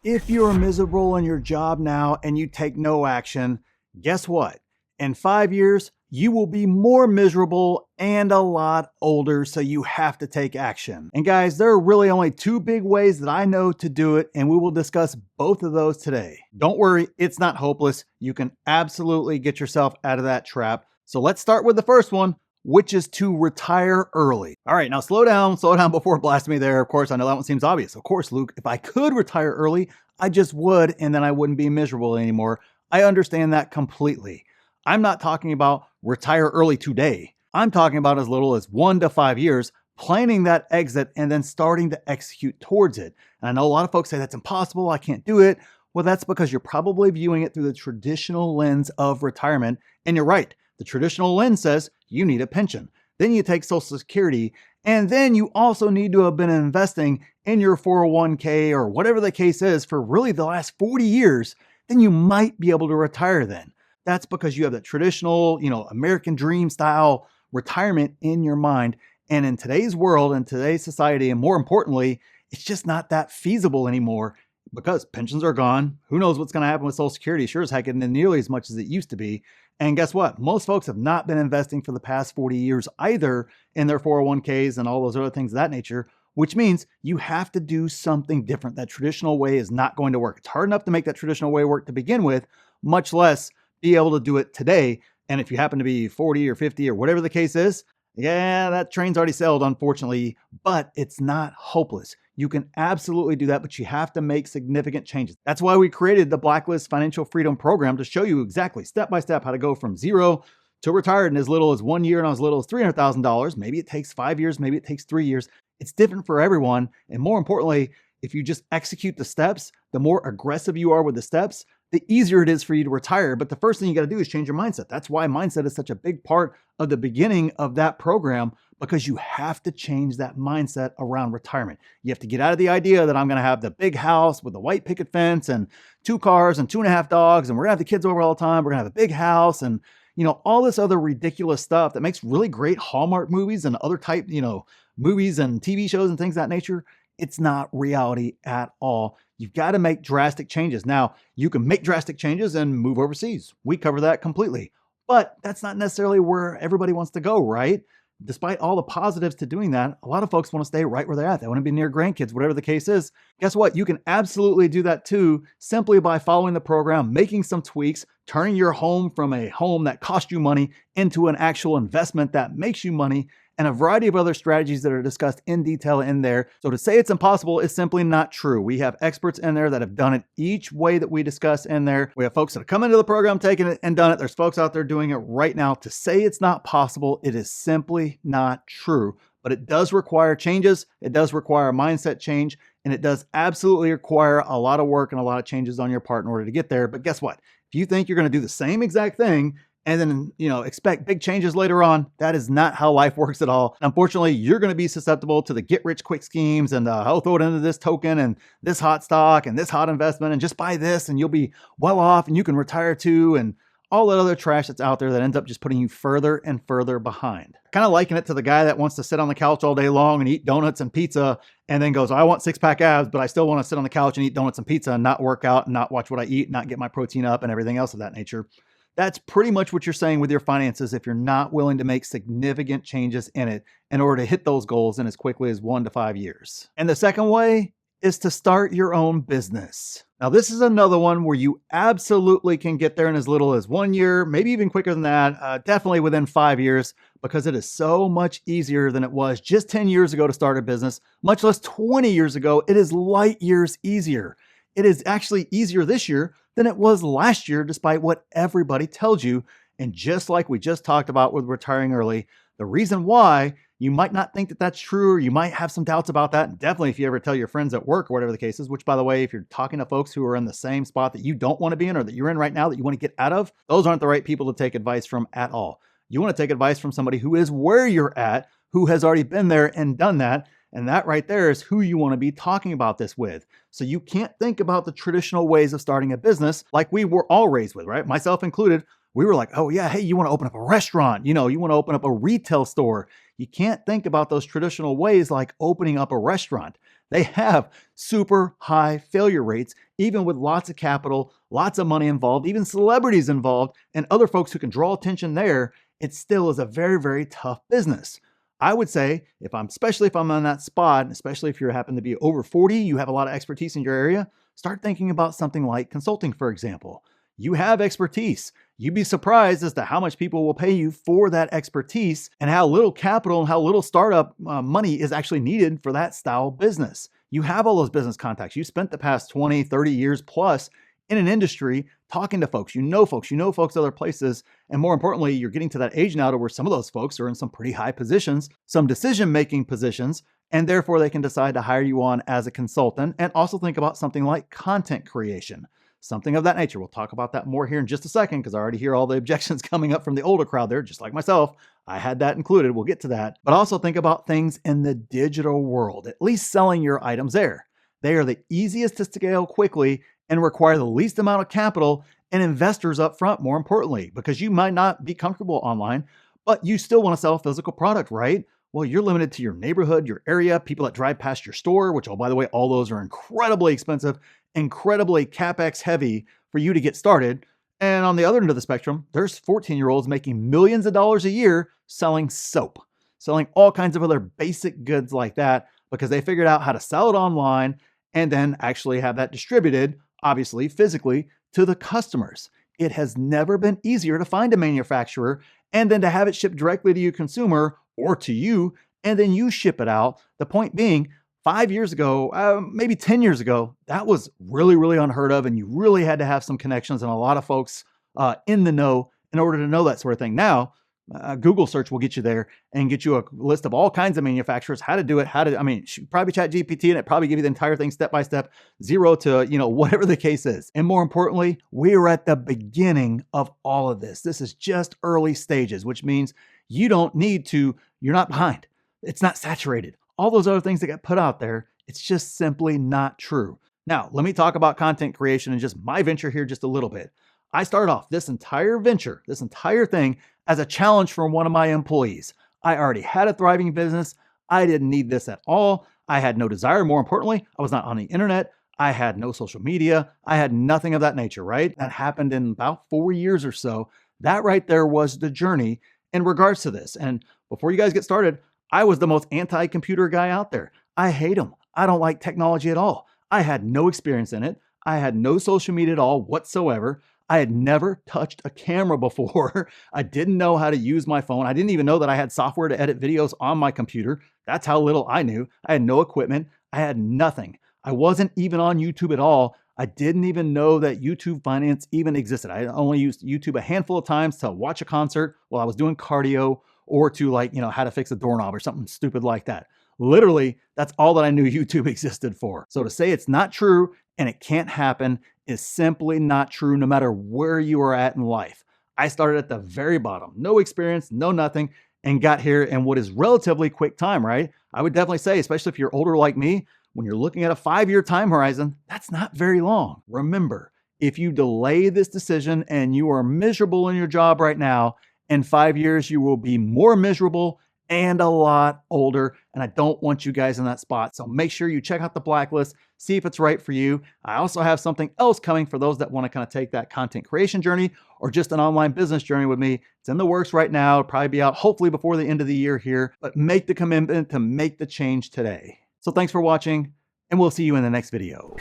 If you're miserable in your job now and you take no action, guess what? In 5 years, you will be more miserable and a lot older, so you have to take action. And guys, there are really only two big ways that I know to do it, and we will discuss both of those today. Don't worry, it's not hopeless. You can absolutely get yourself out of that trap. So let's start with the first one, which is to retire early. All right, now slow down before blasting me there. Of course, I know that one seems obvious. Of course, Luke, if I could retire early, I just would, and then I wouldn't be miserable anymore. I understand that completely. I'm not talking about retire early today. I'm talking about as little as 1 to 5 years, planning that exit and then starting to execute towards it. And I know a lot of folks say that's impossible, I can't do it. Well, that's because you're probably viewing it through the traditional lens of retirement. And you're right. The traditional lens says you need a pension. Then you take Social Security, and then you also need to have been investing in your 401k or whatever the case is for really the last 40 years. Then you might be able to retire then. That's because you have that traditional, American dream style retirement in your mind. And in today's world and today's society, and more importantly, it's just not that feasible anymore because pensions are gone. Who knows what's going to happen with Social Security? Sure as heck isn't nearly as much as it used to be. And guess what? Most folks have not been investing for the past 40 years either in their 401ks and all those other things of that nature, which means you have to do something different. That traditional way is not going to work. It's hard enough to make that traditional way work to begin with, much less be able to do it today. And if you happen to be 40 or 50 or whatever the case is, yeah, that train's already sailed, unfortunately, but it's not hopeless. You can absolutely do that, but you have to make significant changes. That's why we created the Blacklist Financial Freedom Program to show you exactly step by step how to go from zero to retired in as little as 1 year and as little as $300,000. Maybe it takes 5 years, maybe it takes 3 years. It's different for everyone. And more importantly, if you just execute the steps, the more aggressive you are with the steps, the easier it is for you to retire. But the first thing you got to do is change your mindset. That's why mindset is such a big part of the beginning of that program, because you have to change that mindset around retirement. You have to get out of the idea that I'm going to have the big house with the white picket fence and 2 cars and 2.5 dogs, and we're going to have the kids over all the time. We're going to have a big house and, all this other ridiculous stuff that makes really great Hallmark movies and other type, movies and TV shows and things of that nature. It's not reality at all. You've got to make drastic changes. Now, you can make drastic changes and move overseas. We cover that completely. But that's not necessarily where everybody wants to go, right? Despite all the positives to doing that, a lot of folks want to stay right where they're at. They want to be near grandkids, whatever the case is. Guess what? You can absolutely do that too, simply by following the program, making some tweaks, turning your home from a home that cost you money into an actual investment that makes you money, and a variety of other strategies that are discussed in detail in there. So to say it's impossible is simply not true. We have experts in there that have done it each way that we discuss in there. We have folks that have come into the program, taken it and done it. There's folks out there doing it right now. To say it's not possible, it is simply not true. But it does require changes. It does require a mindset change. And it does absolutely require a lot of work and a lot of changes on your part in order to get there. But guess what? If you think you're going to do the same exact thing and then, expect big changes later on, that is not how life works at all. Unfortunately, you're going to be susceptible to the get rich quick schemes and I'll throw it into this token and this hot stock and this hot investment and just buy this and you'll be well off and you can retire too, and all that other trash that's out there that ends up just putting you further and further behind. I kind of liken it to the guy that wants to sit on the couch all day long and eat donuts and pizza and then goes, I want 6-pack abs, but I still want to sit on the couch and eat donuts and pizza and not work out and not watch what I eat, not get my protein up and everything else of that nature. That's pretty much what you're saying with your finances if you're not willing to make significant changes in it in order to hit those goals in as quickly as 1 to 5 years. And the second way is to start your own business. Now, this is another one where you absolutely can get there in as little as 1 year, maybe even quicker than that, definitely within 5 years, because it is so much easier than it was just 10 years ago to start a business, much less 20 years ago. It is light years easier. It is actually easier this year than it was last year, despite what everybody tells you. And just like we just talked about with retiring early, the reason why you might not think that that's true, or you might have some doubts about that. And definitely if you ever tell your friends at work or whatever the case is, which by the way, if you're talking to folks who are in the same spot that you don't want to be in or that you're in right now that you want to get out of, those aren't the right people to take advice from at all. You want to take advice from somebody who is where you're at, who has already been there and done that. And that right there is who you want to be talking about this with. So you can't think about the traditional ways of starting a business like we were all raised with, right? Myself included. We were like, oh yeah, hey, you want to open up a restaurant, you want to open up a retail store. You can't think about those traditional ways like opening up a restaurant. They have super high failure rates, even with lots of capital, lots of money involved, even celebrities involved, and other folks who can draw attention there. It still is a very, very tough business. I would say, especially if I'm on that spot, especially if you happen to be over 40, you have a lot of expertise in your area, start thinking about something like consulting, for example. You have expertise. You'd be surprised as to how much people will pay you for that expertise and how little capital and how little startup money is actually needed for that style business. You have all those business contacts. You spent the past 20, 30 years plus in an industry talking to folks. You know folks other places. And more importantly, you're getting to that age now to where some of those folks are in some pretty high positions, some decision-making positions, and therefore they can decide to hire you on as a consultant. And also think about something like content creation. Something of that nature. We'll talk about that more here in just a second because I already hear all the objections coming up from the older crowd there, just like myself. I had that included. We'll get to that. But also think about things in the digital world, at least selling your items there. They are the easiest to scale quickly and require the least amount of capital and investors up front, more importantly, because you might not be comfortable online, but you still want to sell a physical product, right? Well, you're limited to your neighborhood, your area, people that drive past your store, which, oh, by the way, all those are incredibly expensive, incredibly CapEx heavy for you to get started. And on the other end of the spectrum, there's 14-year-olds making millions of dollars a year selling soap, selling all kinds of other basic goods like that because they figured out how to sell it online and then actually have that distributed, obviously, physically, to the customers. It has never been easier to find a manufacturer and then to have it shipped directly to your consumer or to you, and then you ship it out. The point being, 5 years ago, maybe 10 years ago, that was really, really unheard of, and you really had to have some connections and a lot of folks in the know in order to know that sort of thing. Now, Google search will get you there and get you a list of all kinds of manufacturers, how to do it, probably chat GPT and it probably give you the entire thing step by step, zero to, whatever the case is. And more importantly, we're at the beginning of all of this. This is just early stages, which means you're not behind. It's not saturated. All those other things that get put out there, it's just simply not true. Now, let me talk about content creation and just my venture here just a little bit. I started off this entire venture, this entire thing, as a challenge from one of my employees. I already had a thriving business. I didn't need this at all. I had no desire. More importantly, I was not on the internet. I had no social media. I had nothing of that nature, right? That happened in about 4 years or so. That right there was the journey in regards to this. And before you guys get started, I was the most anti-computer guy out there. I hate them. I don't like technology at all. I had no experience in it. I had no social media at all whatsoever. I had never touched a camera before. I didn't know how to use my phone. I didn't even know that I had software to edit videos on my computer. That's how little I knew. I had no equipment. I had nothing. I wasn't even on YouTube at all. I didn't even know that YouTube Finance even existed. I only used YouTube a handful of times to watch a concert while I was doing cardio or to how to fix a doorknob or something stupid like that. Literally, that's all that I knew YouTube existed for. So to say it's not true and it can't happen is simply not true no matter where you are at in life. I started at the very bottom, no experience, no nothing, and got here in what is relatively quick time, right? I would definitely say, especially if you're older like me, when you're looking at a 5-year time horizon, that's not very long. Remember, if you delay this decision and you are miserable in your job right now, in 5 years, you will be more miserable and a lot older. And I don't want you guys in that spot. So make sure you check out the blacklist, see if it's right for you. I also have something else coming for those that want to kind of take that content creation journey or just an online business journey with me. It's in the works right now. It'll probably be out hopefully before the end of the year here, but make the commitment to make the change today. So thanks for watching, and we'll see you in the next video.